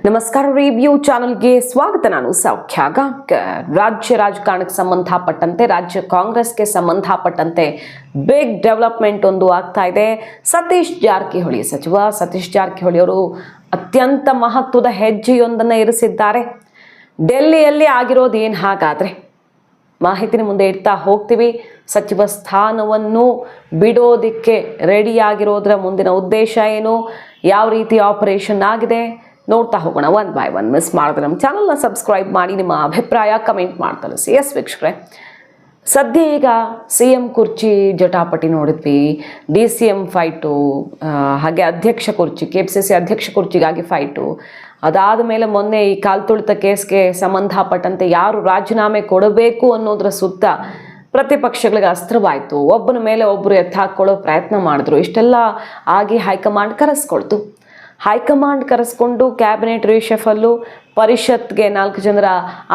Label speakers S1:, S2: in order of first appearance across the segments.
S1: ನಮಸ್ಕಾರ. ರಿವ್ಯೂ ಚಾನೆಲ್ಗೆ ಸ್ವಾಗತ. ನಾನು ಸೌಖ್ಯ ಗಾಂವ್ಕರ್. ರಾಜ್ಯ ರಾಜಕಾರಣಕ್ಕೆ ಸಂಬಂಧಪಟ್ಟಂತೆ, ರಾಜ್ಯ ಕಾಂಗ್ರೆಸ್ಗೆ ಸಂಬಂಧಪಟ್ಟಂತೆ ಬಿಗ್ ಡೆವಲಪ್ಮೆಂಟ್ ಒಂದು ಆಗ್ತಾ ಇದೆ. ಸತೀಶ್ ಜಾರಕಿಹೊಳಿ, ಸಚಿವ ಸತೀಶ್ ಜಾರಕಿಹೊಳಿ ಅವರು ಅತ್ಯಂತ ಮಹತ್ವದ ಹೆಜ್ಜೆಯೊಂದನ್ನು ಇರಿಸಿದ್ದಾರೆ. ಡೆಲ್ಲಿಯಲ್ಲಿ ಆಗಿರೋದು ಏನು ಹಾಗಾದರೆ ಮಾಹಿತಿನ ಮುಂದೆ ಇಡ್ತಾ ಹೋಗ್ತೀವಿ. ಸಚಿವ ಸ್ಥಾನವನ್ನು ಬಿಡೋದಕ್ಕೆ ರೆಡಿಯಾಗಿರೋದ್ರ ಮುಂದಿನ ಉದ್ದೇಶ ಏನು, ಯಾವ ರೀತಿ ಆಪರೇಷನ್ ಆಗಿದೆ ನೋಡ್ತಾ ಹೋಗೋಣ ಒನ್ ಬೈ ಒನ್. ಮಿಸ್ ಮಾಡಿದ್ರೆ ನಮ್ಮ ಚಾನಲ್ನ ಸಬ್ಸ್ಕ್ರೈಬ್ ಮಾಡಿ, ನಿಮ್ಮ ಅಭಿಪ್ರಾಯ ಕಮೆಂಟ್ ಮಾಡಿ ತಿಳಿಸಿ. ಎಸ್ ವೀಕ್ಷಕರೇ, ಸದ್ಯ ಈಗ CM ಕುರ್ಚಿ ಜಟಾಪಟಿ ನೋಡಿದ್ವಿ. DCM ಫೈಟು, ಹಾಗೆ ಅಧ್ಯಕ್ಷ ಕುರ್ಚಿ, KPCC ಅಧ್ಯಕ್ಷ ಕುರ್ಚಿಗಾಗಿ ಫೈಟು. ಅದಾದ ಮೇಲೆ ಮೊನ್ನೆ ಈ ಕಾಲ್ತುಳಿತ ಕೇಸ್ಗೆ ಸಂಬಂಧಪಟ್ಟಂತೆ ಯಾರು ರಾಜೀನಾಮೆ ಕೊಡಬೇಕು ಅನ್ನೋದ್ರ ಸುತ್ತ ಪ್ರತಿಪಕ್ಷಗಳಿಗೆ ಅಸ್ತ್ರವಾಯಿತು. ಒಬ್ಬನ ಮೇಲೆ ಒಬ್ಬರು ಎತ್ತಾಕೊಳ್ಳೋ ಪ್ರಯತ್ನ ಮಾಡಿದ್ರು. ಇಷ್ಟೆಲ್ಲ ಆಗಿ ಹೈಕಮಾಂಡ್ ಕರೆಸ್ಕೊಳ್ತು. ಹೈಕಮಾಂಡ್ ಕರೆಸ್ಕೊಂಡು ಕ್ಯಾಬಿನೆಟ್ ರಿಷಫಲ್ಲು, ಪರಿಷತ್ಗೆ 4 ಜನರ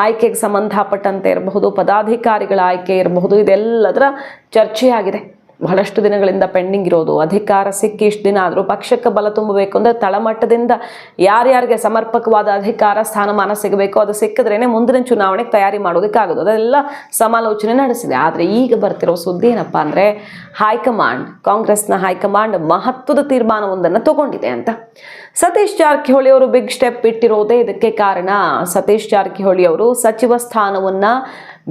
S1: ಆಯ್ಕೆಗೆ ಸಂಬಂಧಪಟ್ಟಂತೆ ಇರಬಹುದು, ಪದಾಧಿಕಾರಿಗಳ ಆಯ್ಕೆ ಇರಬಹುದು, ಇದೆಲ್ಲದರ ಚರ್ಚೆಯಾಗಿದೆ. ಬಹಳಷ್ಟು ದಿನಗಳಿಂದ ಪೆಂಡಿಂಗ್ ಇರೋದು. ಅಧಿಕಾರ ಸಿಕ್ಕಿ ಇಷ್ಟು ದಿನ ಆದರೂ ಪಕ್ಷಕ್ಕೆ ಬಲ ತುಂಬಬೇಕು ಅಂದರೆ ತಳಮಟ್ಟದಿಂದ ಯಾರ್ಯಾರಿಗೆ ಸಮರ್ಪಕವಾದ ಅಧಿಕಾರ ಸ್ಥಾನಮಾನ ಸಿಗಬೇಕು, ಅದು ಸಿಕ್ಕಿದ್ರೇ ಮುಂದಿನ ಚುನಾವಣೆಗೆ ತಯಾರಿ ಮಾಡೋದಕ್ಕಾಗೋದು. ಅದೆಲ್ಲ ಸಮಾಲೋಚನೆ ನಡೆಸಿದೆ. ಆದರೆ ಈಗ ಬರ್ತಿರೋ ಸುದ್ದಿ ಏನಪ್ಪ ಅಂದರೆ, ಹೈಕಮಾಂಡ್, ಕಾಂಗ್ರೆಸ್ನ ಹೈಕಮಾಂಡ್ ಮಹತ್ವದ ತೀರ್ಮಾನವೊಂದನ್ನು ತಗೊಂಡಿದೆ ಅಂತ. ಸತೀಶ್ ಜಾರಕಿಹೊಳಿ ಅವರು ಬಿಗ್ ಸ್ಟೆಪ್ ಇಟ್ಟಿರೋದೇ ಇದಕ್ಕೆ ಕಾರಣ. ಸತೀಶ್ ಜಾರಕಿಹೊಳಿ ಅವರು ಸಚಿವ ಸ್ಥಾನವನ್ನು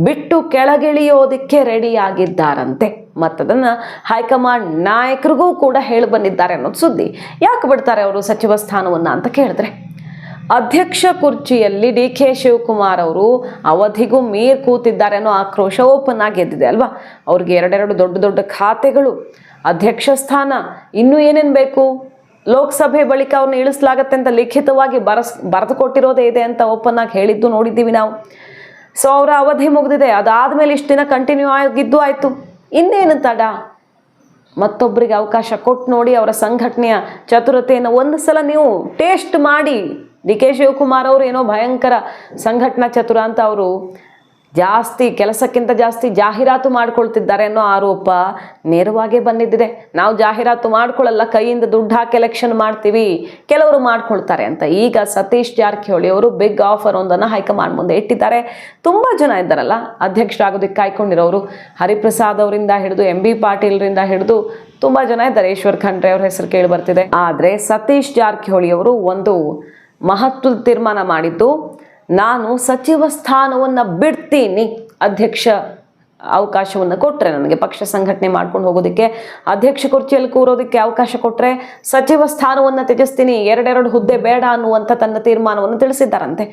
S1: ಬಿಟ್ಟು ಕೆಳಗಿಳಿಯೋದಕ್ಕೆ ರೆಡಿಯಾಗಿದ್ದಾರಂತೆ. ಮತ್ತದನ್ನು ಹೈಕಮಾಂಡ್ ನಾಯಕರಿಗೂ ಕೂಡ ಹೇಳಿ ಬಂದಿದ್ದಾರೆ ಅನ್ನೋದು ಸುದ್ದಿ. ಯಾಕೆ ಬಿಡ್ತಾರೆ ಅವರು ಸಚಿವ ಸ್ಥಾನವನ್ನು ಅಂತ ಕೇಳಿದ್ರೆ, ಅಧ್ಯಕ್ಷ ಕುರ್ಚಿಯಲ್ಲಿ DK ಶಿವಕುಮಾರ್ ಅವರು ಅವಧಿಗೂ ಮೀರ್ ಕೂತಿದ್ದಾರೆ ಅನ್ನೋ ಆಕ್ರೋಶ ಓಪನ್ ಆಗಿ ಎದ್ದಿದೆ ಅಲ್ವಾ. ಅವ್ರಿಗೆ ಎರಡೆರಡು ದೊಡ್ಡ ದೊಡ್ಡ ಖಾತೆಗಳು, ಅಧ್ಯಕ್ಷ ಸ್ಥಾನ, ಇನ್ನೂ ಏನೇನು ಬೇಕು, ಲೋಕಸಭೆ ಬಳಿಕ ಅವ್ರನ್ನ ಇಳಿಸಲಾಗತ್ತೆ ಅಂತ ಲಿಖಿತವಾಗಿ ಬರೆದು ಕೊಟ್ಟಿರೋದೇ ಇದೆ ಅಂತ ಓಪನ್ ಆಗಿ ಹೇಳಿದ್ದು ನೋಡಿದ್ದೀವಿ ನಾವು. ಸೊ ಅವರ ಅವಧಿ ಮುಗಿದಿದೆ. ಅದಾದಮೇಲೆ ಇಷ್ಟು ದಿನ ಕಂಟಿನ್ಯೂ ಆಗಿದ್ದು ಆಯಿತು. ಇನ್ನೇನು ತಡ? ಮತ್ತೊಬ್ಬರಿಗೆ ಅವಕಾಶ ಕೊಟ್ಟು ನೋಡಿ. ಅವರ ಸಂಘಟನೆಯ ಚತುರತೆಯನ್ನು ಒಂದು ಸಲ ನೀವು ಟೇಸ್ಟ್ ಮಾಡಿ. DK ಶಿವಕುಮಾರ್ ಅವರು ಏನೋ ಭಯಂಕರ ಸಂಘಟನಾ ಚತುರ ಅಂತ ಅವರು ಜಾಸ್ತಿ ಕೆಲಸಕ್ಕಿಂತ ಜಾಸ್ತಿ ಜಾಹೀರಾತು ಮಾಡ್ಕೊಳ್ತಿದ್ದಾರೆ ಅನ್ನೋ ಆರೋಪ ನೇರವಾಗೇ ಬಂದಿದ್ದಿದೆ. ನಾವು ಜಾಹೀರಾತು ಮಾಡ್ಕೊಳ್ಳಲ್ಲ, ಕೈಯಿಂದ ದುಡ್ಡು ಹಾಕಿ ಎಲೆಕ್ಷನ್ ಮಾಡ್ತೀವಿ, ಕೆಲವರು ಮಾಡ್ಕೊಳ್ತಾರೆ ಅಂತ. ಈಗ ಸತೀಶ್ ಜಾರಕಿಹೊಳಿ ಅವರು ಬಿಗ್ ಆಫರ್ ಒಂದನ್ನು ಹೈಕಮಾಂಡ್ ಮುಂದೆ ಇಟ್ಟಿದ್ದಾರೆ. ತುಂಬ ಜನ ಇದ್ದಾರಲ್ಲ ಅಧ್ಯಕ್ಷರಾಗೋದಕ್ಕೆ ಕಾಯ್ಕೊಂಡಿರೋರು. ಹರಿಪ್ರಸಾದ್ ಅವರಿಂದ ಹಿಡಿದು MB ಪಾಟೀಲ್ರಿಂದ ಹಿಡಿದು ತುಂಬ ಜನ ಇದ್ದಾರೆ. ಈಶ್ವರ್ ಖಂಡ್ರೆ ಅವ್ರ ಹೆಸರು ಕೇಳಿ ಬರ್ತಿದೆ. ಆದರೆ ಸತೀಶ್ ಜಾರಕಿಹೊಳಿ ಅವರು ಒಂದು ಮಹತ್ವದ ತೀರ್ಮಾನ ಮಾಡಿದ್ದು, ನಾನು ಸಚಿವ ಸ್ಥಾನವನ್ನು ಬಿಡ್ತೀನಿ, ಅಧ್ಯಕ್ಷ ಅವಕಾಶವನ್ನು ಕೊಟ್ಟರೆ, ನನಗೆ ಪಕ್ಷ ಸಂಘಟನೆ ಮಾಡ್ಕೊಂಡು ಹೋಗೋದಕ್ಕೆ, ಅಧ್ಯಕ್ಷ ಕುರ್ಚಿಯಲ್ಲಿ ಕೂರೋದಕ್ಕೆ ಅವಕಾಶ ಕೊಟ್ಟರೆ ಸಚಿವ ಸ್ಥಾನವನ್ನು ತ್ಯಜಿಸ್ತೀನಿ, ಎರಡೆರಡು ಹುದ್ದೆ ಬೇಡ ಅನ್ನುವಂಥ ತನ್ನ ತೀರ್ಮಾನವನ್ನು ತಿಳಿಸಿದ್ದಾರಂತೆ.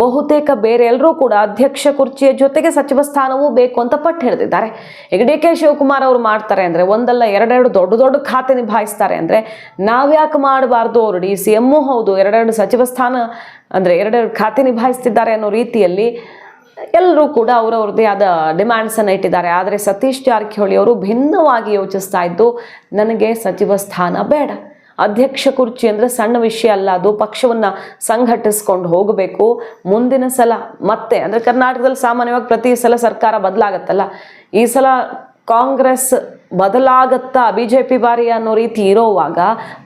S1: ಬಹುತೇಕ ಬೇರೆ ಎಲ್ಲರೂ ಕೂಡ ಅಧ್ಯಕ್ಷ ಕುರ್ಚಿಯ ಜೊತೆಗೆ ಸಚಿವ ಸ್ಥಾನವೂ ಬೇಕು ಅಂತ ಪಟ್ಟು ಹಿಡಿದಿದ್ದಾರೆ. ಈಗ DK ಶಿವಕುಮಾರ್ ಅವರು ಮಾಡ್ತಾರೆ ಅಂದರೆ, ಒಂದಲ್ಲ ಎರಡೆರಡು ದೊಡ್ಡ ದೊಡ್ಡ ಖಾತೆ ನಿಭಾಯಿಸ್ತಾರೆ ಅಂದರೆ ನಾವ್ಯಾಕೆ ಮಾಡಬಾರ್ದು? ಅವರು DCM ಹೌದು, ಎರಡೆರಡು ಸಚಿವ ಸ್ಥಾನ ಅಂದರೆ ಎರಡೆರಡು ಖಾತೆ ನಿಭಾಯಿಸ್ತಿದ್ದಾರೆ ಅನ್ನೋ ರೀತಿಯಲ್ಲಿ ಎಲ್ಲರೂ ಕೂಡ ಅವರವ್ರದ್ದೇ ಆದ ಡಿಮ್ಯಾಂಡ್ಸನ್ನು ಇಟ್ಟಿದ್ದಾರೆ. ಆದರೆ ಸತೀಶ್ ಜಾರಕಿಹೊಳಿ ಅವರು ಭಿನ್ನವಾಗಿ ಯೋಚಿಸ್ತಾ ಇದ್ದು, ನನಗೆ ಸಚಿವ ಸ್ಥಾನ ಬೇಡ, ಅಧ್ಯಕ್ಷ ಕುರ್ಚಿ ಅಂದರೆ ಸಣ್ಣ ವಿಷಯ ಅಲ್ಲ, ಅದು ಪಕ್ಷವನ್ನು ಸಂಘಟಿಸ್ಕೊಂಡು ಹೋಗಬೇಕು. ಮುಂದಿನ ಸಲ ಮತ್ತೆ ಅಂದರೆ ಕರ್ನಾಟಕದಲ್ಲಿ ಸಾಮಾನ್ಯವಾಗಿ ಪ್ರತಿ ಸಲ ಸರ್ಕಾರ ಬದಲಾಗತ್ತಲ್ಲ, ಈ ಸಲ ಕಾಂಗ್ರೆಸ್ ಬದಲಾಗತ್ತಾ, BJP ಬಾರಿ ಅನ್ನೋ ರೀತಿ ಇರೋವಾಗ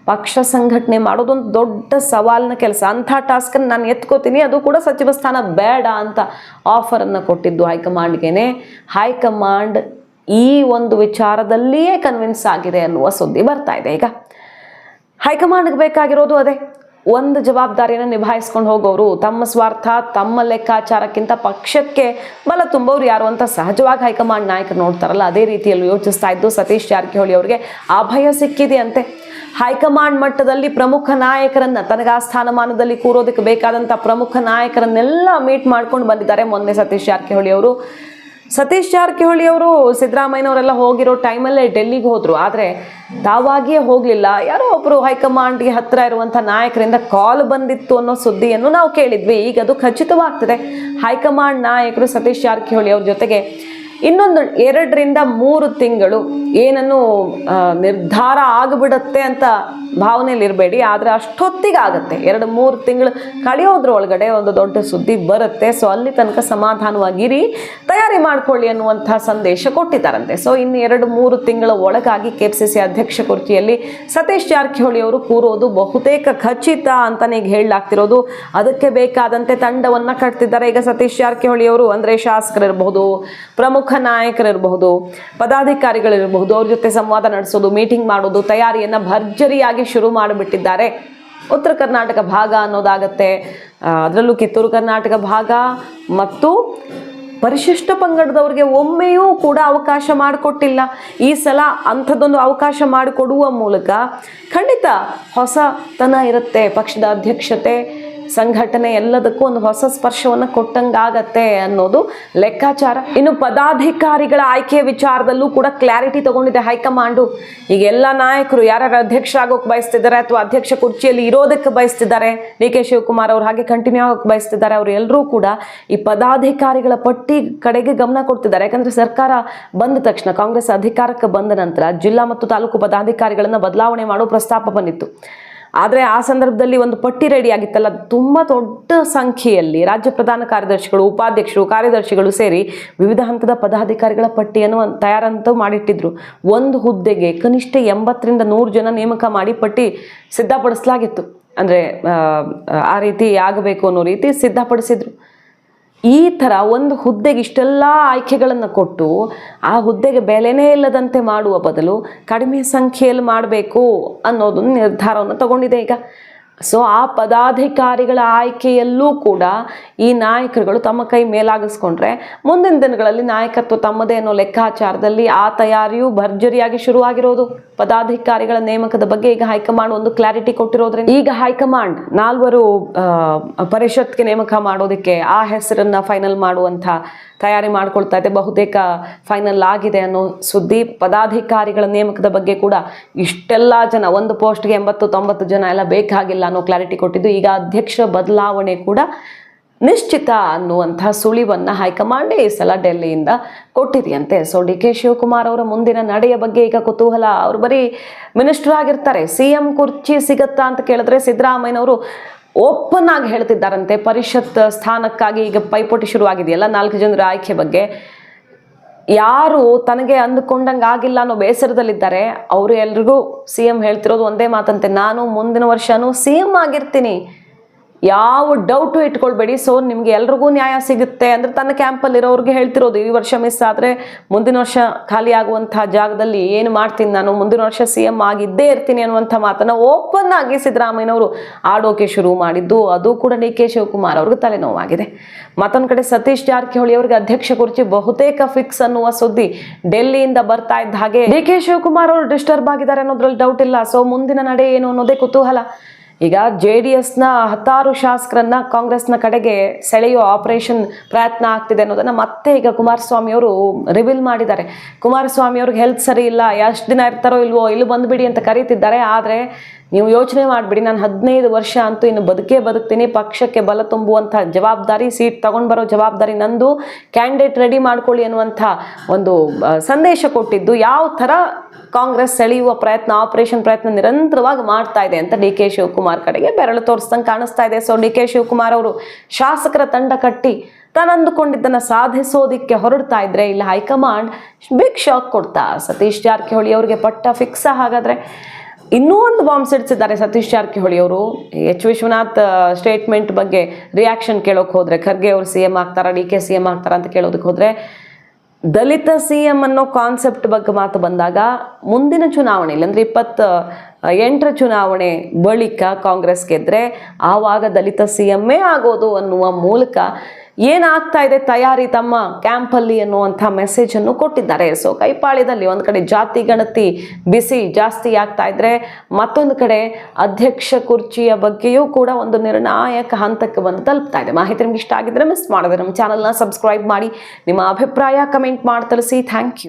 S1: ಪಕ್ಷ ಸಂಘಟನೆ ಮಾಡೋದೊಂದು ದೊಡ್ಡ ಸವಾಲಿನ ಕೆಲಸ. ಅಂಥ ಟಾಸ್ಕನ್ನು ನಾನು ಎತ್ಕೋತೀನಿ, ಅದು ಕೂಡ ಸಚಿವ ಸ್ಥಾನ ಬೇಡ ಅಂತ ಆಫರನ್ನು ಕೊಟ್ಟಿದ್ದು ಹೈಕಮಾಂಡ್ಗೇನೆ. ಹೈಕಮಾಂಡ್ ಈ ಒಂದು ವಿಚಾರದಲ್ಲಿಯೇ ಕನ್ವಿನ್ಸ್ ಆಗಿದೆ ಅನ್ನುವ ಸುದ್ದಿ ಬರ್ತಾ ಇದೆ. ಈಗ ಹೈಕಮಾಂಡ್ಗೆ ಬೇಕಾಗಿರೋದು ಅದೇ, ಒಂದು ಜವಾಬ್ದಾರಿಯನ್ನು ನಿಭಾಯಿಸ್ಕೊಂಡು ಹೋಗೋರು. ತಮ್ಮ ಸ್ವಾರ್ಥ, ತಮ್ಮ ಲೆಕ್ಕಾಚಾರಕ್ಕಿಂತ ಪಕ್ಷಕ್ಕೆ ಬಲ ತುಂಬೋರು ಯಾರು ಅಂತ ಸಹಜವಾಗಿ ಹೈಕಮಾಂಡ್ ನಾಯಕರು ನೋಡ್ತಾರಲ್ಲ, ಅದೇ ರೀತಿಯಲ್ಲಿ ಯೋಚಿಸ್ತಾ ಇದ್ದು ಸತೀಶ್ ಜಾರಕಿಹೊಳಿ ಅವರಿಗೆ ಅಭಯ ಸಿಕ್ಕಿದೆಯಂತೆ. ಹೈಕಮಾಂಡ್ ಮಟ್ಟದಲ್ಲಿ ಪ್ರಮುಖ ನಾಯಕರನ್ನ, ತನಗೆ ಆ ಸ್ಥಾನಮಾನದಲ್ಲಿ ಕೂರೋದಕ್ಕೆ ಬೇಕಾದಂಥ ಪ್ರಮುಖ ನಾಯಕರನ್ನೆಲ್ಲ ಮೀಟ್ ಮಾಡ್ಕೊಂಡು ಬಂದಿದ್ದಾರೆ ಮೊನ್ನೆ ಸತೀಶ್ ಜಾರಕಿಹೊಳಿ ಅವರು. ಸತೀಶ್ ಜಾರಕಿಹೊಳಿ ಅವರು ಸಿದ್ದರಾಮಯ್ಯನವರೆಲ್ಲ ಹೋಗಿರೋ ಟೈಮಲ್ಲೇ ಡೆಲ್ಲಿಗೆ ಹೋದರು. ಆದರೆ ತಾವಾಗಿಯೇ ಹೋಗಲಿಲ್ಲ, ಯಾರೋ ಒಬ್ಬರು ಹೈಕಮಾಂಡ್ಗೆ ಹತ್ತಿರ ಇರುವಂಥ ನಾಯಕರಿಂದ ಕಾಲ್ ಬಂದಿತ್ತು ಅನ್ನೋ ಸುದ್ದಿಯನ್ನು ನಾವು ಕೇಳಿದ್ವಿ. ಈಗ ಅದು ಖಚಿತವಾಗ್ತದೆ. ಹೈಕಮಾಂಡ್ ನಾಯಕರು ಸತೀಶ್ ಜಾರಕಿಹೊಳಿ ಅವ್ರ ಜೊತೆಗೆ ಇನ್ನೊಂದು 2-3 ತಿಂಗಳು ಏನನ್ನು ನಿರ್ಧಾರ ಆಗಿಬಿಡುತ್ತೆ ಅಂತ ಭಾವನೆಯಲ್ಲಿ ಇರಬೇಡಿ. ಆದರೆ ಅಷ್ಟೊತ್ತಿಗೆ ಆಗುತ್ತೆ, 2-3 ತಿಂಗಳು ಕಳೆಯೋದ್ರ ಒಳಗಡೆ ಒಂದು ದೊಡ್ಡ ಸುದ್ದಿ ಬರುತ್ತೆ. ಸೊ ಅಲ್ಲಿ ತನಕ ಸಮಾಧಾನವಾಗಿರಿ, ತಯಾರಿ ಮಾಡ್ಕೊಳ್ಳಿ ಅನ್ನುವಂಥ ಸಂದೇಶ ಕೊಟ್ಟಿದ್ದಾರಂತೆ. ಸೊ ಇನ್ನು 2-3 ತಿಂಗಳ ಒಳಗಾಗಿ KPCC ಅಧ್ಯಕ್ಷ ಕುರ್ಚಿಯಲ್ಲಿ ಸತೀಶ್ ಜಾರಕಿಹೊಳಿ ಅವರು ಕೂರೋದು ಬಹುತೇಕ ಖಚಿತ ಅಂತಾನೆ ಈಗ ಹೇಳಲಾಗ್ತಿರೋದು. ಅದಕ್ಕೆ ಬೇಕಾದಂತೆ ತಂಡವನ್ನ ಕಟ್ತಿದ್ದಾರೆ ಈಗ ಸತೀಶ್ ಜಾರಕಿಹೊಳಿ ಅವರು. ಅಂದ್ರೆ ಶಾಸಕರಿರಬಹುದು, ಪ್ರಮುಖ ನಾಯಕರಿರಬಹುದು, ಪದಾಧಿಕಾರಿಗಳಿರಬಹುದು, ಅವ್ರ ಜೊತೆ ಸಂವಾದ ನಡೆಸೋದು, ಮೀಟಿಂಗ್ ಮಾಡೋದು, ತಯಾರಿಯನ್ನ ಭರ್ಜರಿಯಾಗಿ ಶುರು ಮಾಡಿಬಿಟ್ಟಿದ್ದಾರೆ. ಉತ್ತರ ಕರ್ನಾಟಕ ಭಾಗ ಅನ್ನೋದಾಗತ್ತೆ, ಅದರಲ್ಲೂ ಕಿತ್ತೂರು ಕರ್ನಾಟಕ ಭಾಗ ಮತ್ತು ಪರಿಶಿಷ್ಟ ಪಂಗಡದವ್ರಿಗೆ ಒಮ್ಮೆಯೂ ಕೂಡ ಅವಕಾಶ ಮಾಡಿಕೊಟ್ಟಿಲ್ಲ. ಈ ಸಲ ಅಂಥದ್ದೊಂದು ಅವಕಾಶ ಮಾಡಿಕೊಡುವ ಮೂಲಕ ಖಂಡಿತ ಹೊಸತನ ಇರುತ್ತೆ. ಪಕ್ಷದ ಅಧ್ಯಕ್ಷತೆ, ಸಂಘಟನೆ ಎಲ್ಲದಕ್ಕೂ ಒಂದು ಹೊಸ ಸ್ಪರ್ಶವನ್ನು ಕೊಟ್ಟಂಗಾಗತ್ತೆ ಅನ್ನೋದು ಲೆಕ್ಕಾಚಾರ. ಇನ್ನು ಪದಾಧಿಕಾರಿಗಳ ಆಯ್ಕೆಯ ವಿಚಾರದಲ್ಲೂ ಕೂಡ ಕ್ಲಾರಿಟಿ ತಗೊಂಡಿದೆ ಹೈಕಮಾಂಡು. ಈಗ ಎಲ್ಲ ನಾಯಕರು ಯಾರ್ಯಾರು ಅಧ್ಯಕ್ಷರಾಗೋಕೆ ಬಯಸ್ತಿದ್ದಾರೆ ಅಥವಾ ಅಧ್ಯಕ್ಷ ಕುರ್ಚಿಯಲ್ಲಿ ಇರೋದಕ್ಕೆ ಬಯಸ್ತಿದ್ದಾರೆ, DK ಶಿವಕುಮಾರ್ ಅವ್ರು ಹಾಗೆ ಕಂಟಿನ್ಯೂ ಆಗೋಕೆ ಬಯಸ್ತಿದ್ದಾರೆ, ಅವರು ಎಲ್ಲರೂ ಕೂಡ ಈ ಪದಾಧಿಕಾರಿಗಳ ಪಟ್ಟಿ ಕಡೆಗೆ ಗಮನ ಕೊಡ್ತಿದ್ದಾರೆ. ಯಾಕಂದ್ರೆ ಸರ್ಕಾರ ಬಂದ ತಕ್ಷಣ, ಕಾಂಗ್ರೆಸ್ ಅಧಿಕಾರಕ್ಕೆ ಬಂದ ನಂತರ ಜಿಲ್ಲಾ ಮತ್ತು ತಾಲೂಕು ಪದಾಧಿಕಾರಿಗಳನ್ನ ಬದಲಾವಣೆ ಮಾಡೋ ಪ್ರಸ್ತಾಪ ಬಂದಿತ್ತು. ಆದರೆ ಆ ಸಂದರ್ಭದಲ್ಲಿ ಒಂದು ಪಟ್ಟಿ ರೆಡಿ ಆಗಿತ್ತಲ್ಲ, ತುಂಬ ದೊಡ್ಡ ಸಂಖ್ಯೆಯಲ್ಲಿ ರಾಜ್ಯ ಪ್ರಧಾನ ಕಾರ್ಯದರ್ಶಿಗಳು, ಉಪಾಧ್ಯಕ್ಷರು, ಕಾರ್ಯದರ್ಶಿಗಳು ಸೇರಿ ವಿವಿಧ ಹಂತದ ಪದಾಧಿಕಾರಿಗಳ ಪಟ್ಟಿಯನ್ನು ತಯಾರಂತೂ ಮಾಡಿಟ್ಟಿದ್ರು. ಒಂದು ಹುದ್ದೆಗೆ ಕನಿಷ್ಠ 80-100 ಜನ ನೇಮಕ ಮಾಡಿ ಪಟ್ಟಿ ಸಿದ್ಧಪಡಿಸಲಾಗಿತ್ತು. ಅಂದರೆ ಆ ರೀತಿ ಆಗಬೇಕು ಅನ್ನೋ ರೀತಿ ಸಿದ್ಧಪಡಿಸಿದ್ರು. ಈ ಥರ ಒಂದು ಹುದ್ದೆಗೆ ಇಷ್ಟೆಲ್ಲ ಆಯ್ಕೆಗಳನ್ನು ಕೊಟ್ಟು ಆ ಹುದ್ದೆಗೆ ಬೆಲೆನೇ ಇಲ್ಲದಂತೆ ಮಾಡುವ ಬದಲು ಕಡಿಮೆ ಸಂಖ್ಯೆಯಲ್ಲಿ ಮಾಡಬೇಕು ಅನ್ನೋದು ನಿರ್ಧಾರವನ್ನು ತಗೊಂಡಿದೆ ಈಗ. ಸೊ ಆ ಪದಾಧಿಕಾರಿಗಳ ಆಯ್ಕೆಯಲ್ಲೂ ಕೂಡ ಈ ನಾಯಕರುಗಳು ತಮ್ಮ ಕೈ ಮೇಲಾಗಿಸ್ಕೊಂಡ್ರೆ ಮುಂದಿನ ದಿನಗಳಲ್ಲಿ ನಾಯಕತ್ವ ತಮ್ಮದೇ ಅನ್ನೋ ಲೆಕ್ಕಾಚಾರದಲ್ಲಿ ಆ ತಯಾರಿಯು ಭರ್ಜರಿಯಾಗಿ ಶುರುವಾಗಿರೋದು. ಪದಾಧಿಕಾರಿಗಳ ನೇಮಕದ ಬಗ್ಗೆ ಈಗ ಹೈಕಮಾಂಡ್ ಒಂದು ಕ್ಲಾರಿಟಿ ಕೊಟ್ಟಿರೋದ್ರಿಂದ ಈಗ ಹೈಕಮಾಂಡ್ 4 ಪರಿಷತ್ಗೆ ನೇಮಕ ಮಾಡೋದಕ್ಕೆ ಆ ಹೆಸರನ್ನ ಫೈನಲ್ ಮಾಡುವಂಥ ತಯಾರಿ ಮಾಡ್ಕೊಳ್ತಾ ಇದೆ. ಬಹುತೇಕ ಫೈನಲ್ ಆಗಿದೆ ಅನ್ನೋ ಸುದ್ದಿ. ಪದಾಧಿಕಾರಿಗಳ ನೇಮಕದ ಬಗ್ಗೆ ಕೂಡ ಇಷ್ಟೆಲ್ಲ ಜನ, ಒಂದು ಪೋಸ್ಟ್ಗೆ 80-90 ಜನ ಎಲ್ಲ ಬೇಕಾಗಿಲ್ಲ ಅನ್ನೋ ಕ್ಲಾರಿಟಿ ಕೊಟ್ಟಿದ್ದು. ಈಗ ಅಧ್ಯಕ್ಷ ಬದಲಾವಣೆ ಕೂಡ ನಿಶ್ಚಿತ ಅನ್ನುವಂಥ ಸುಳಿವನ್ನು ಹೈಕಮಾಂಡ್ ಈ ಸಲ ಡೆಲ್ಲಿಯಿಂದ ಕೊಟ್ಟಿದೆಯಂತೆ. ಸೊ DK ಶಿವಕುಮಾರ್ ಅವರ ಮುಂದಿನ ನಡೆಯ ಬಗ್ಗೆ ಈಗ ಕುತೂಹಲ. ಅವರು ಬರೀ ಮಿನಿಸ್ಟರ್ ಆಗಿರ್ತಾರೆ, CM ಕುರ್ಚಿ ಸಿಗತ್ತಾ ಅಂತ ಕೇಳಿದ್ರೆ ಸಿದ್ದರಾಮಯ್ಯನವರು ಓಪನ್ ಆಗಿ ಹೇಳ್ತಿದ್ದಾರಂತೆ. ಪರಿಷತ್ ಸ್ಥಾನಕ್ಕಾಗಿ ಈಗ ಪೈಪೋಟಿ ಶುರುವಾಗಿದೆಯಲ್ಲ 4 ಜನರ ಆಯ್ಕೆ ಬಗ್ಗೆ. ಯಾರು ತನಗೆ ಅಂದುಕೊಂಡಂಗೆ ಆಗಿಲ್ಲ ಅನ್ನೋ ಬೇಸರದಲ್ಲಿದ್ದಾರೆ ಅವರು ಎಲ್ರಿಗೂ CM ಹೇಳ್ತಿರೋದು ಒಂದೇ ಮಾತಂತೆ, ನಾನು ಮುಂದಿನ ವರ್ಷನೂ CM ಆಗಿರ್ತೀನಿ, ಯಾವ ಡೌಟು ಇಟ್ಕೊಳ್ಬೇಡಿ. ಸೊ ನಿಮ್ಗೆ ಎಲ್ರಿಗೂ ನ್ಯಾಯ ಸಿಗುತ್ತೆ ಅಂದ್ರೆ ತನ್ನ ಕ್ಯಾಂಪಲ್ಲಿ ಇರೋರಿಗೆ ಹೇಳ್ತಿರೋದು. ಈ ವರ್ಷ ಮಿಸ್ ಆದರೆ ಮುಂದಿನ ವರ್ಷ ಖಾಲಿ ಆಗುವಂಥ ಜಾಗದಲ್ಲಿ ಏನು ಮಾಡ್ತೀನಿ ನಾನು, ಮುಂದಿನ ವರ್ಷ CM ಆಗಿದ್ದೇ ಇರ್ತೀನಿ ಅನ್ನುವಂಥ ಮಾತನ್ನು ಓಪನ್ ಆಗಿ ಸಿದ್ದರಾಮಯ್ಯನವರು ಆಡೋಕೆ ಶುರು ಮಾಡಿದ್ದು. ಅದು ಕೂಡ DK ಶಿವಕುಮಾರ್ ಅವ್ರಿಗೆ ತಲೆನೋವಾಗಿದೆ. ಮತ್ತೊಂದು ಕಡೆ ಸತೀಶ್ ಜಾರಕಿಹೊಳಿ ಅವರಿಗೆ ಅಧ್ಯಕ್ಷ ಕುರ್ಚಿ ಬಹುತೇಕ ಫಿಕ್ಸ್ ಅನ್ನುವ ಸುದ್ದಿ ಡೆಲ್ಲಿಯಿಂದ ಬರ್ತಾ ಇದ್ದ ಹಾಗೆ DK ಶಿವಕುಮಾರ್ ಅವರು ಡಿಸ್ಟರ್ಬ್ ಆಗಿದ್ದಾರೆ ಅನ್ನೋದ್ರಲ್ಲಿ ಡೌಟ್ ಇಲ್ಲ. ಸೊ ಮುಂದಿನ ನಡೆ ಏನು ಅನ್ನೋದೇ ಕುತೂಹಲ. ಈಗ JDSನ 10 ಶಾಸಕರನ್ನ ಕಾಂಗ್ರೆಸ್ನ ಕಡೆಗೆ ಸೆಳೆಯುವ ಆಪರೇಷನ್ ಪ್ರಯತ್ನ ಆಗ್ತಿದೆ ಅನ್ನೋದನ್ನ ಮತ್ತೆ ಈಗ ಕುಮಾರಸ್ವಾಮಿ ಅವರು ರಿವೀಲ್ ಮಾಡಿದ್ದಾರೆ. ಕುಮಾರಸ್ವಾಮಿ ಅವ್ರಿಗೆ ಹೆಲ್ತ್ ಸರಿ ಇಲ್ಲ, ಎಷ್ಟು ದಿನ ಇರ್ತಾರೋ ಇಲ್ವೋ, ಇಲ್ಲಿ ಬಂದ್ಬಿಡಿ ಅಂತ ಕರೀತಿದ್ದಾರೆ. ಆದರೆ ನೀವು ಯೋಚನೆ ಮಾಡಿಬಿಡಿ, ನಾನು 15 ವರ್ಷ ಅಂತೂ ಇನ್ನು ಬದುಕ್ತೀನಿ, ಪಕ್ಷಕ್ಕೆ ಬಲ ತುಂಬುವಂಥ ಜವಾಬ್ದಾರಿ, ಸೀಟ್ ತಗೊಂಡು ಬರೋ ಜವಾಬ್ದಾರಿ ನಂದು, ಕ್ಯಾಂಡಿಡೇಟ್ ರೆಡಿ ಮಾಡ್ಕೊಳ್ಳಿ ಅನ್ನುವಂಥ ಒಂದು ಸಂದೇಶ ಕೊಟ್ಟಿದ್ದು. ಯಾವ ಥರ ಕಾಂಗ್ರೆಸ್ ಸೆಳೆಯುವ ಪ್ರಯತ್ನ, ಆಪರೇಷನ್ ಪ್ರಯತ್ನ ನಿರಂತರವಾಗಿ ಮಾಡ್ತಾ ಇದೆ ಅಂತ DK ಶಿವಕುಮಾರ್ ಕಡೆಗೆ ಬೆರಳು ತೋರಿಸ್ದಂಗೆ ಕಾಣಿಸ್ತಾ ಇದೆ. ಸೊ DK ಶಿವಕುಮಾರ್ ಅವರು ಶಾಸಕರ ತಂಡ ಕಟ್ಟಿ ತಾನು ಅಂದುಕೊಂಡಿದ್ದನ್ನು ಸಾಧಿಸೋದಿಕ್ಕೆ ಹೊರಡ್ತಾ ಇದ್ರೆ ಇಲ್ಲಿ ಹೈಕಮಾಂಡ್ ಬಿಗ್ ಶಾಕ್ ಕೊಡ್ತಾ ಸತೀಶ್ ಜಾರಕಿಹೊಳಿ ಅವರಿಗೆ ಪಟ್ಟ ಫಿಕ್ಸ್. ಹಾಗಾದ್ರೆ ಇನ್ನೂ ಒಂದು ಬಾಂಬ್ ಸಿಡಿಸಿದ್ದಾರೆ ಸತೀಶ್ ಜಾರಕಿಹೊಳಿ ಅವರು. H ವಿಶ್ವನಾಥ್ ಸ್ಟೇಟ್ಮೆಂಟ್ ಬಗ್ಗೆ ರಿಯಾಕ್ಷನ್ ಕೇಳೋಕೆ ಹೋದ್ರೆ, ಖರ್ಗೆ ಅವರು CM ಆಗ್ತಾರಾ, DK CM ಆಗ್ತಾರಾ ಅಂತ ಕೇಳೋದಕ್ಕೆ ಹೋದ್ರೆ, ದಲಿತ CM ಅನ್ನೋ ಕಾನ್ಸೆಪ್ಟ್ ಬಗ್ಗೆ ಮಾತು ಬಂದಾಗ ಮುಂದಿನ ಚುನಾವಣೆಯಲ್ಲಿ ಅಂದರೆ 28ರ ಚುನಾವಣೆ ಬಳಿಕ ಕಾಂಗ್ರೆಸ್ ಗೆದ್ರೆ ಆವಾಗ ದಲಿತ CMೇ ಆಗೋದು ಅನ್ನುವ ಮೂಲಕ ಏನಾಗ್ತಾ ಇದೆ ತಯಾರಿ ತಮ್ಮ ಕ್ಯಾಂಪಲ್ಲಿ ಅನ್ನುವಂಥ ಮೆಸೇಜನ್ನು ಕೊಟ್ಟಿದ್ದಾರೆ. ಸೊ ಕೈಪಾಳ್ಯದಲ್ಲಿ ಒಂದು ಕಡೆ ಜಾತಿ ಗಣತಿ ಬಿಸಿ ಜಾಸ್ತಿ ಆಗ್ತಾ ಇದ್ರೆ, ಮತ್ತೊಂದು ಕಡೆ ಅಧ್ಯಕ್ಷ ಕುರ್ಚಿಯ ಬಗ್ಗೆಯೂ ಕೂಡ ಒಂದು ನಿರ್ಣಾಯಕ ಹಂತಕ್ಕೆ ಬಂದು ತಲುಪ್ತಾ ಇದೆ. ಮಾಹಿತಿ ನಿಮ್ಗೆ ಇಷ್ಟ ಆಗಿದ್ರೆ ಮಿಸ್ ಮಾಡಿದ್ರೆ ನಮ್ಮ ಚಾನಲ್ನ ಸಬ್ಸ್ಕ್ರೈಬ್ ಮಾಡಿ, ನಿಮ್ಮ ಅಭಿಪ್ರಾಯ ಕಮೆಂಟ್ ಮಾಡಿ ತಿಳಿಸಿ. Thank you.